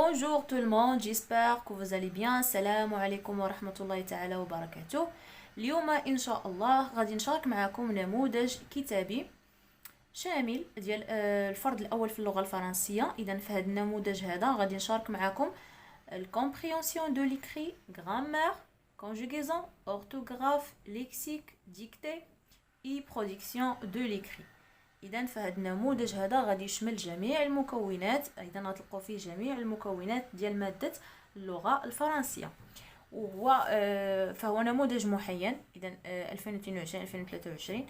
Bonjour tout le monde, j'espère que vous allez bien. Salam alaikum wa rahmatullahi ta'ala wa barakatuh. اليوم إن شاء الله غادي نشارك معكم نموذج كتابي شامل ديال الفرد الأول في اللغة الفرنسية. إذا في هذا النموذج هذا غادي نشارك معكم الكومبريهنسيون دو ليكري، غرامير، conjugaison, orthographe, lexique, dictée et production de l'écrit. إذا فهاد النموذج هذا غادي يشمل جميع المكونات، إذا غتلقاو فيه جميع المكونات ديال مادة اللغة الفرنسية، وهو فهو نموذج محين. إذا 2022 2023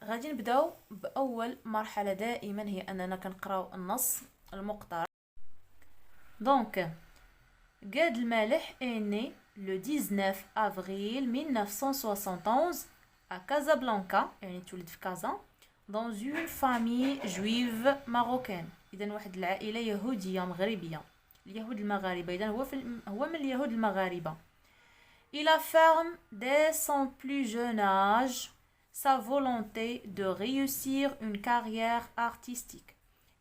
غادي نبداو بأول مرحلة دائما هي أننا كنقراو النص المقترح. دونك Gad Elmaleh est né le 19 avril 1971 à Casablanca, يعني تولد في كازا، dans une famille juive marocaine. إذا واحد العائلة يهودية مغربية، اليهود المغاربة. إذا هو من اليهود المغاربة. Il affirme dès son plus jeune âge sa volonté de réussir une carrière artistique.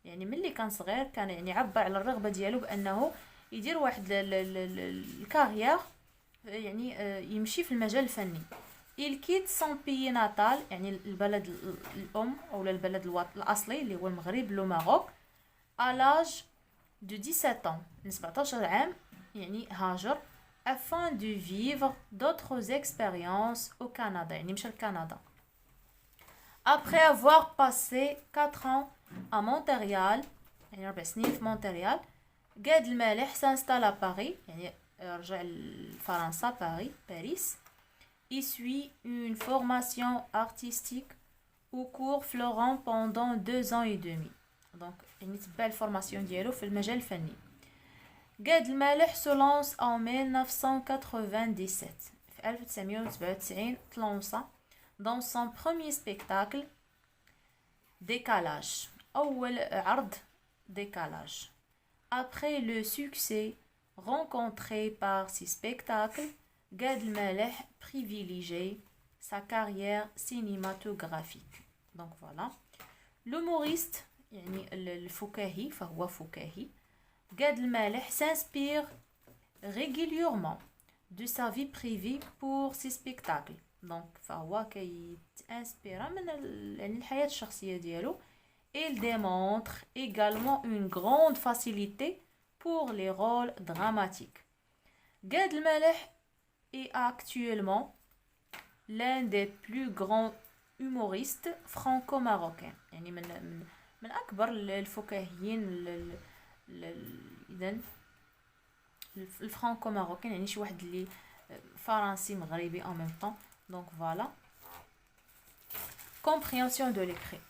يعني ملي كان صغير كان يعني عبر على الرغبة ديالو بأنه يدير واحد الكارير، يعني يمشي في المجال الفني. Il quitte son pays natal، يعني البلد الأم أو البلد الأصلي اللي هو المغرب، لو ماروك، à l'âge de 17 ans، من 17 عام، يعني هاجر، afin de vivre d'autres expériences au Canada، يعني مشى لكندا. Après avoir passé 4 ans à Montréal، يعني 4 سنين في مونتريال، Gad Elmaleh s'installe à Paris، يعني رجع لفرنسا، باريس. Il suit une formation artistique au cours Florent pendant 2 ans et demi. Donc, il تبع الفورماسيون ديالو في المجال الفني. Gad Elmaleh se lance en 1997. في 1997 تلونسا dans son premier spectacle Décalage، أول عرض Décalage. Après le succès rencontré par ces spectacles, Gad Elmaleh privilégie sa carrière cinématographique. Donc voilà. L'humoriste, يعني الفكاهي، فهو فكاهي. Gad Elmaleh s'inspire régulièrement de sa vie privée pour ses spectacles. Donc فهو كيتانسبيرا من يعني الحياة الشخصية ديالو. Il démontre également une grande facilité pour les rôles dramatiques. Gad Elmaleh est actuellement l'un des plus grands humoristes franco-marocains، يعني من أكبر الفكاهيين إذن الفرانكو-ماروكان، يعني شي واحد اللي فرنسي مغربي en même temps. Donc voilà. Compréhension de l'écrit.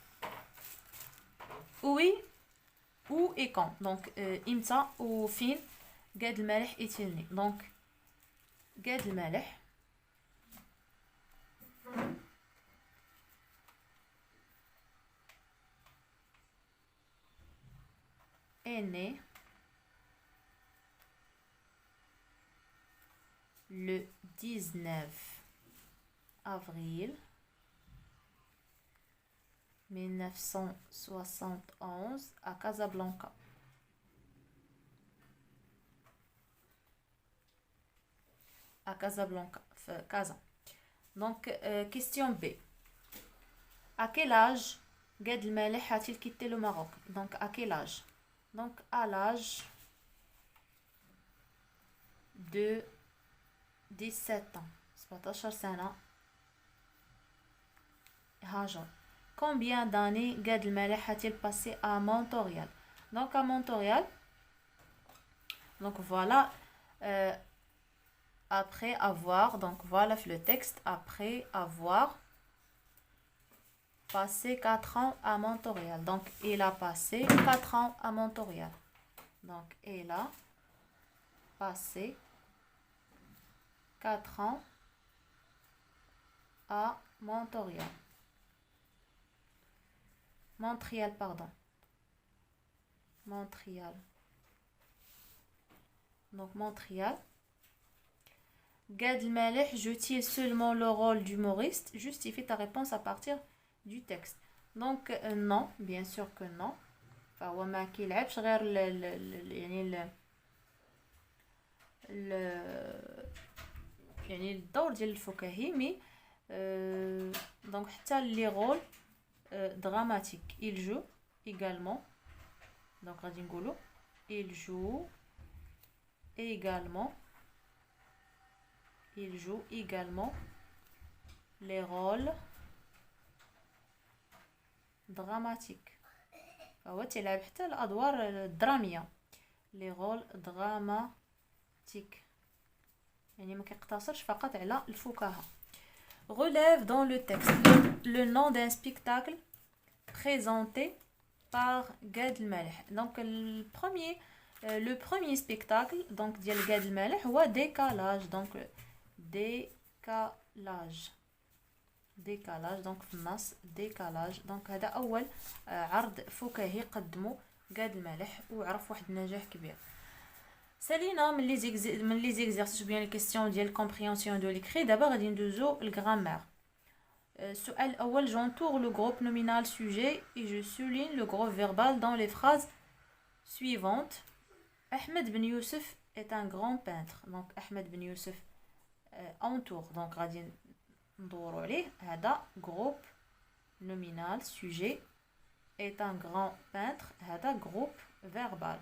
Oui, où et quand. Donc إمتى وفين Gad Elmaleh est-il né. Donc Gad Elmaleh est né le 19 avril 1971 à Casablanca. À Casablanca, Casa. Donc, question B. À quel âge Gad Elmaleh a-t-il quitté le Maroc? Donc, à quel âge? Donc, à l'âge de 17 ans. 17 سنة. هاجر. Combien d'années Gad Elmaleh a-t-il passé à Montréal? Donc, à Montréal. Donc, voilà. Après avoir, donc voilà le texte, après avoir passé 4 ans à Montréal. Donc, il a passé 4 ans à Montréal. Donc, il a passé 4 ans à Montréal. Montréal, pardon. Montréal. Donc, Montréal. Gad Elmaleh joue-t-il seulement le rôle d'humoriste? Justifie ta réponse à partir du texte. Donc non, bien sûr que non. فهو ما كيلعبش غير يعني الدور ديال الفكاهي مي دونك حتى لي رول dramatique. Il joue également. Donc, غادي نقولوا il joue également. Il joue également les rôles dramatiques. فهو تيلعب حتى الأدوار الدرامية. Les rôles dramatiques. يعني ما كيقتصرش فقط على الفكاهة. Relève dans le texte le nom d'un spectacle présenté par Gad Elmaleh. Donc le premier spectacle donc ديال Gad Elmaleh هو décalage. Donc décalage donc في النص décalage. Donc هذا أول عرض فكاهي قدمه Gad Elmaleh وعرف واحد النجاح كبير. سالينا من لي زيكزيرسيس بيان لي كيسيون ديال الكومبريهنسيون دو ليكري. دابا غادي ندوزو الغرامير. السؤال الأول j'entoure le groupe nominal sujet et je souligne le groupe verbal dans les phrases suivantes. Ahmed Ben Youssef est un grand peintre. Donc Ahmed Ben Youssef entoure. Donc غادي ندورو عليه. هذا groupe nominal sujet est un grand peintre. هذا groupe verbal.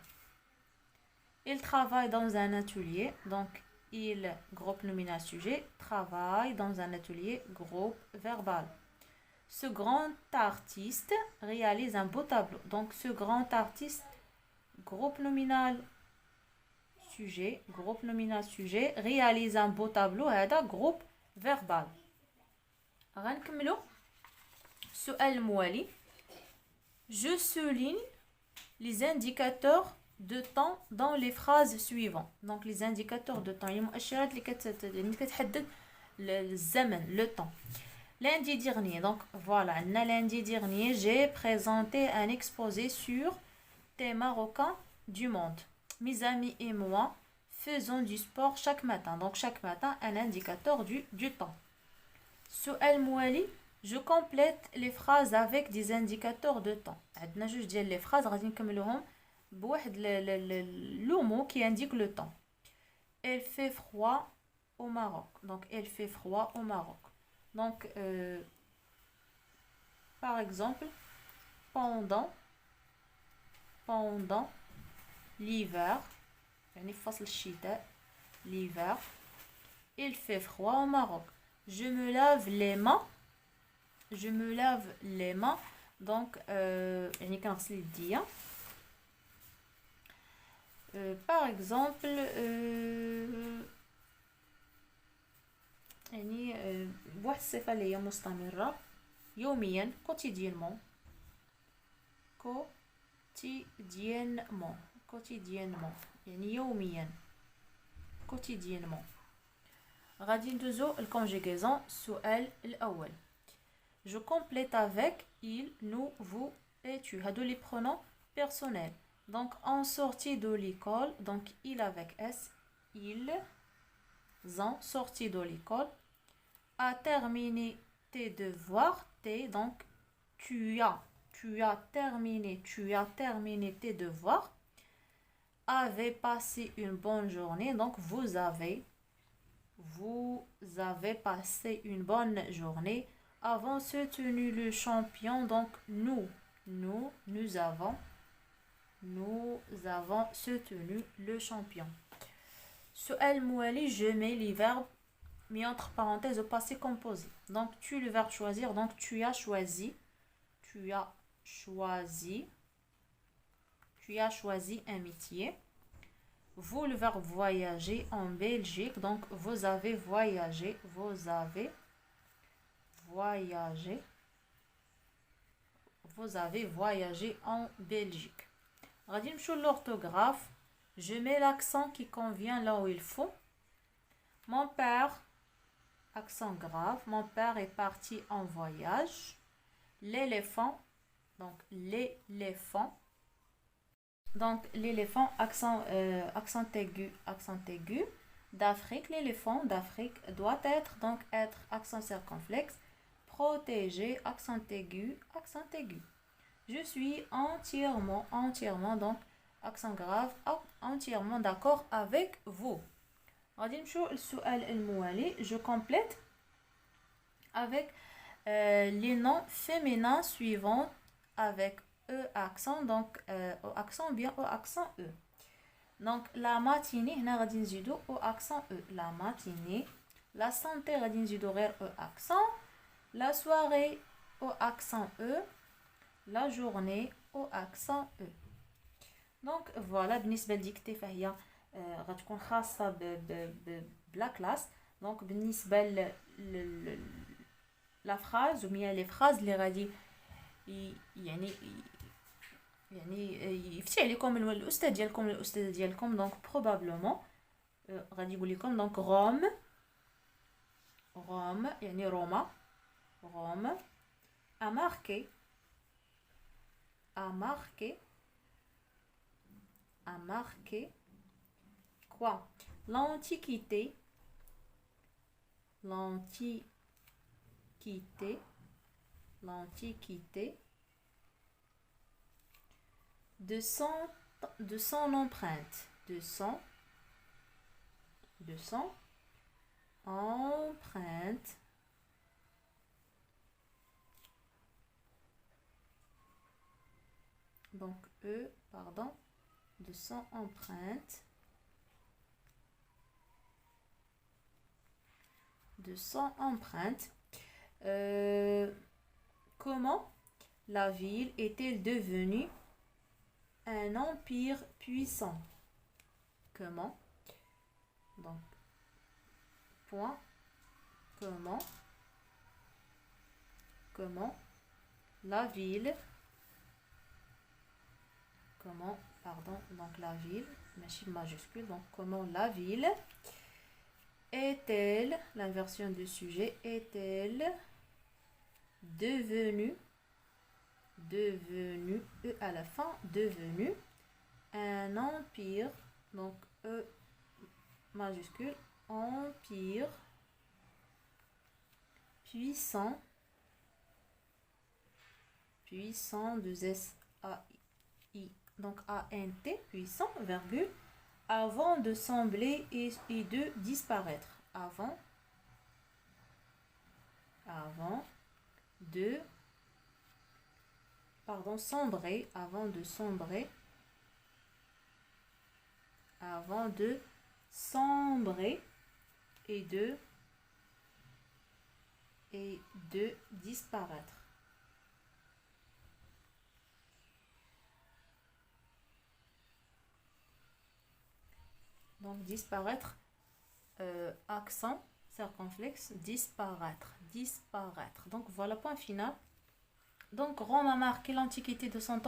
Il travaille dans un atelier. Donc il, groupe nominal sujet, travaille dans un atelier, groupe verbal. Ce grand artiste réalise un beau tableau. Donc ce grand artiste, groupe nominal sujet, réalise un beau tableau. هذا groupe verbal. غنكملو السؤال الموالي. Je souligne les indicateurs de temps dans les phrases suivantes. Donc les indicateurs de temps, les مؤشرات اللي كتحدد الزمن, le temps. Lundi dernier, donc voilà, lundi dernier, j'ai présenté un exposé sur thé marocain du monde. Mes amis et moi faisons du sport chaque matin. Donc chaque matin, un indicateur du temps. سؤال موالي, je complète les phrases avec des indicateurs de temps. عندنا جوج ديال les phrases غادي نكملوهم بواحد le mot qui indique le temps. Il fait froid au Maroc. Donc il fait froid au Maroc. Donc par exemple pendant l'hiver, يعني فصل الشتاء, l'hiver, il fait froid au Maroc. Je me lave les mains. Donc يعني كنغسل يديا. Par exemple يعني بواحد الصفة اللي هي مستمرة يوميا, quotidiennement يعني يوميا, quotidiennement. غادي ندوزو الكونجيغيزون. السؤال الأول je complète avec il, nous, vous et tu. هادو les pronoms personnels. Donc en sortie de l'école, donc il avec S, ils ont sorti de l'école. A terminé tes devoirs, donc tu as terminé tes devoirs. Avez passé une bonne journée, donc vous avez passé une bonne journée. Avons soutenu le champion, donc nous avons soutenu le champion. سؤال موالي, je mets les verbes mis entre parenthèses au passé composé. Donc tu, le verbe choisir, donc tu as choisi un métier. Vous, le verbe voyager en Belgique, donc vous avez voyagé en Belgique. غادي نمشيو l'orthographe. Je mets l'accent qui convient là où il faut. Mon père, accent grave, mon père est parti en voyage. L'éléphant, donc l'éléphant, accent aigu. D'Afrique, l'éléphant d'Afrique doit être accent circonflexe. Protégé, accent aigu. Je suis entièrement, donc accent grave, entièrement d'accord avec vous. غادي نمشيو للسؤال الموالي. Je complète avec les noms féminins suivants avec E accent, donc O accent bien O accent E. Donc la matinée هنا غادي نزيدو O accent E. La matinée. La santé غادي نزيدو غير O accent. La soirée O accent E. La journée O accent E. Donc voilà, بالنسبة للديكتي فهي غتكون خاصة بلا كلاس. دونك بالنسبة لا فراز ou bien les phrases اللي غادي يعني يفتي عليكم الاستاذ ديالكم الاستاذه ديالكم. دونك بروبابلومون غادي يقول لكم دونك روم يعني روما. روم a marqué quoi? L'antiquité de son empreinte. De son empreinte. Donc de son empreinte. Comment la ville est-elle devenue un empire puissant? Comment? Donc, point. Comment la ville. Donc la ville, machine majuscule, donc comment la ville est-elle, l'inversion du sujet, est-elle devenue, E à la fin, devenue un empire, donc E majuscule, empire puissant, 2 S-A-I, donc A-N-T, puissant, virgule, avant de sembler et de disparaître. Avant de sombrer, avant de sombrer et de disparaître. Donc disparaître, accent circonflexe, disparaître. Donc voilà, point final. Donc Rome a marqué l'antiquité de son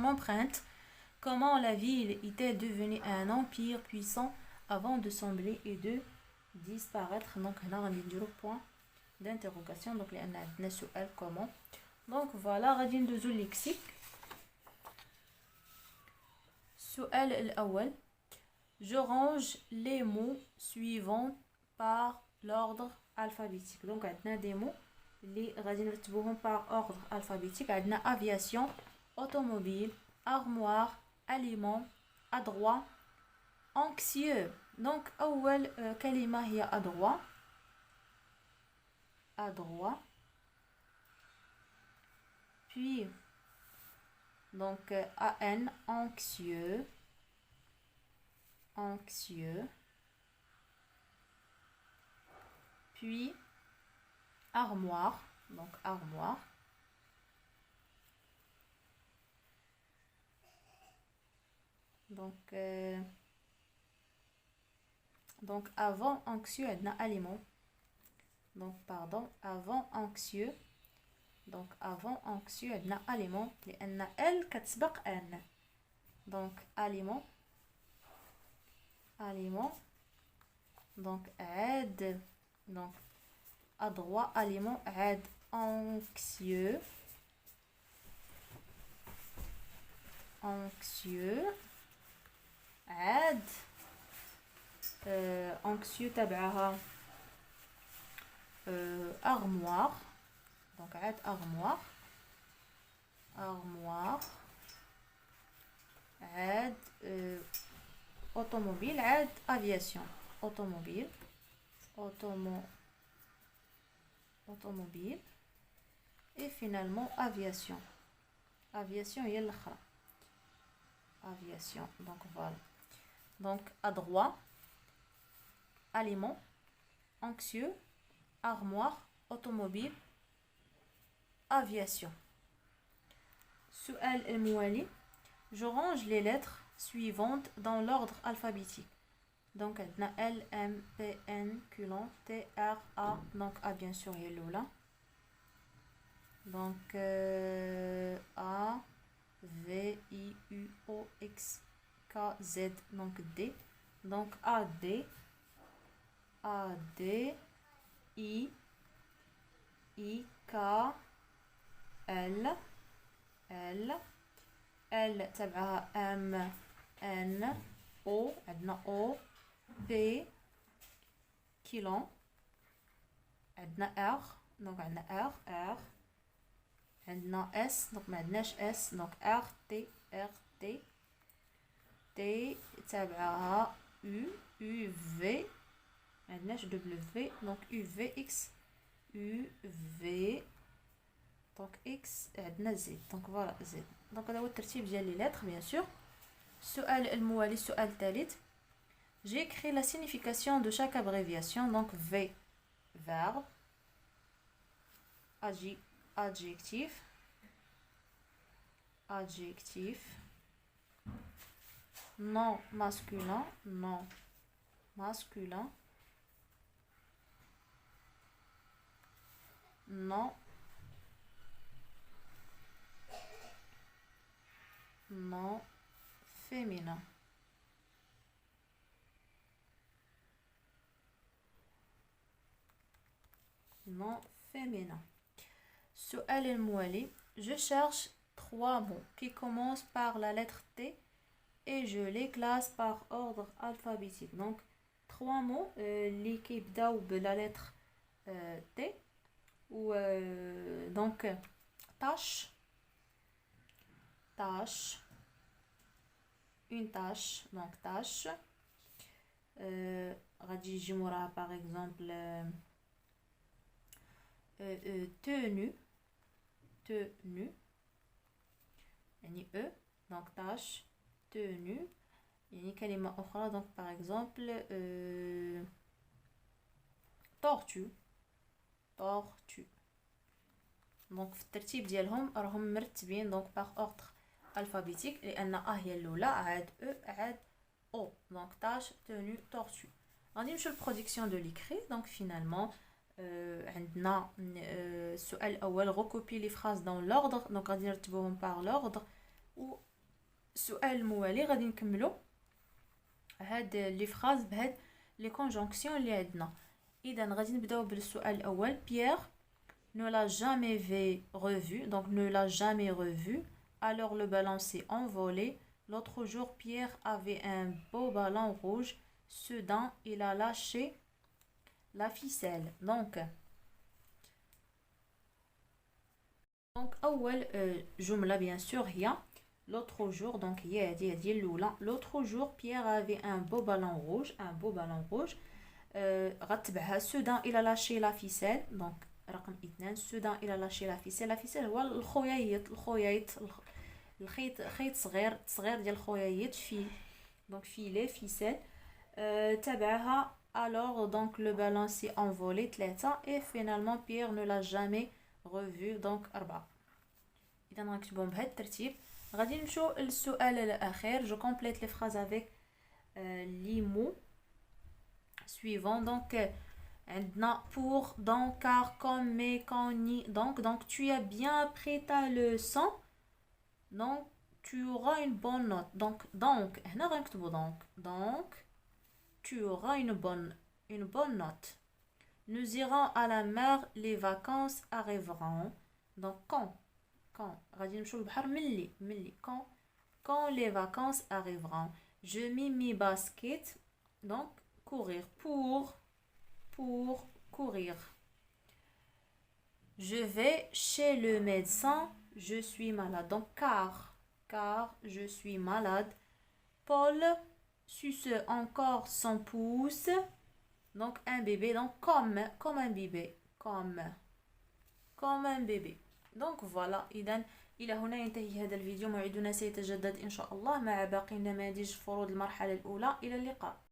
empreinte. Comment la ville est-elle devenue un empire puissant avant de sembler et de disparaître? Donc là on a le point d'interrogation. Donc là on a سؤال comment. Donc voilà, غادي ندوزو الليكسيك. السؤال الأول. Je range les mots suivants par l'ordre alphabétique. Donc عندنا des mots اللي غادي نرتبوهم par ordre alphabétique. عندنا aviation, automobile, armoire, aliment, adroit, anxieux. Donc أول كلمة هي adroit. Puis donc an, anxieux. Puis armoire, donc armoire. Donc avant anxieux عندنا aliment. Donc pardon, avant anxieux. Donc avant anxieux عندنا aliment لأن ال كتسبق ان. Donc aliment. Donc aide. Donc adroit, aliment, aide, anxieux. Aide. Anxieux تبعها armoire. Donc aide armoire. armoire عاد automobile عاد aviation automobile automobile et finalement aviation هي الأخرى aviation donc voilà donc à droite aliment anxieux armoire automobile aviation السؤال الموالي je range les lettres suivantes dans l'ordre alphabétique donc عندنا L M P N Q T R A donc A bien sûr هي الأولى donc A V I U O X K Z donc D donc A D I K L تبعها M N O عندنا O P كيلون عندنا R دونك عندنا R عندنا S دونك ما عندناش S دونك R T T تبعها U V ما عندناش W دونك U V X U V دونك X عندنا Z دونك فوالا Z دونك هذا هو الترتيب ديال لي لتر بيان سور السؤال الموالي السؤال الثالث j'ai écrit la signification de chaque abréviation donc V verbe adjectif non masculin non féminin non féminin السؤال الموالي je cherche 3 mots qui commencent par la lettre T et je les classe par ordre alphabétique donc 3 mots اللي كيبداو بلا lettre T ou donc tâche une tâche donc tâche غادي يجي موراها par exemple tenue يعني E donc tâche tenue يعني كلمة أخرى donc par exemple tortue donc في الترتيب ديالهم راهم مرتبين donc par ordre alphabétique لأن A هي الأولى عاد E عاد O donc tâche tenue tortue غادي نمشيو للبرودكسيون دو ليكري donc finalement عندنا السؤال الأول recopier les phrases dans l'ordre donc غادي نرتبوهم par l'ordre والسؤال الموالي غادي نكملو هاد لي فراز بهاد لي كونجونكسيون اللي عندنا إذا غادي نبداو بالسؤال الأول Pierre ne l'a jamais revu donc ne l'a jamais revu alors le ballon s'est envolé l'autre jour Pierre avait un beau ballon rouge soudain il a lâché la ficelle donc أول جملة bien sûr هي l'autre jour donc هي هذه الأولى l'autre jour Pierre avait un beau ballon rouge غتبعها soudain il a lâché la ficelle donc رقم 2 soudain il a lâché la ficelle هو الخيايط خيط صغير ديال الخيايط في donc filet ficelle تبعها alors donc le ballon s'est envolé 3 et finalement Pierre ne l'a jamais revu donc 4 إذا نكتبهم بهذا الترتيب غادي نمشيو للسؤال الأخير je complète les phrases avec les mots suivants donc عندنا pour donc car comme mais quand ni donc tu as bien appris ta leçon donc tu auras une bonne note donc هنا غنكتبو donc tu auras une bonne note nous irons à la mer les vacances arriveront donc quand غادي نمشيو للبحر ملي quand les vacances arriveront je mets mes baskets donc courir pour courir je vais chez le médecin je suis malade. Donc, car je suis malade. Paul suce encore son pouce. Donc, un bébé. Donc, comme un bébé. comme un bébé. Donc, voilà. إذن إلى هنا ينتهي هذا الفيديو. موعدنا سيتجدد إن شاء الله مع باقي نماذج فروض المرحلة الأولى. إلى اللقاء.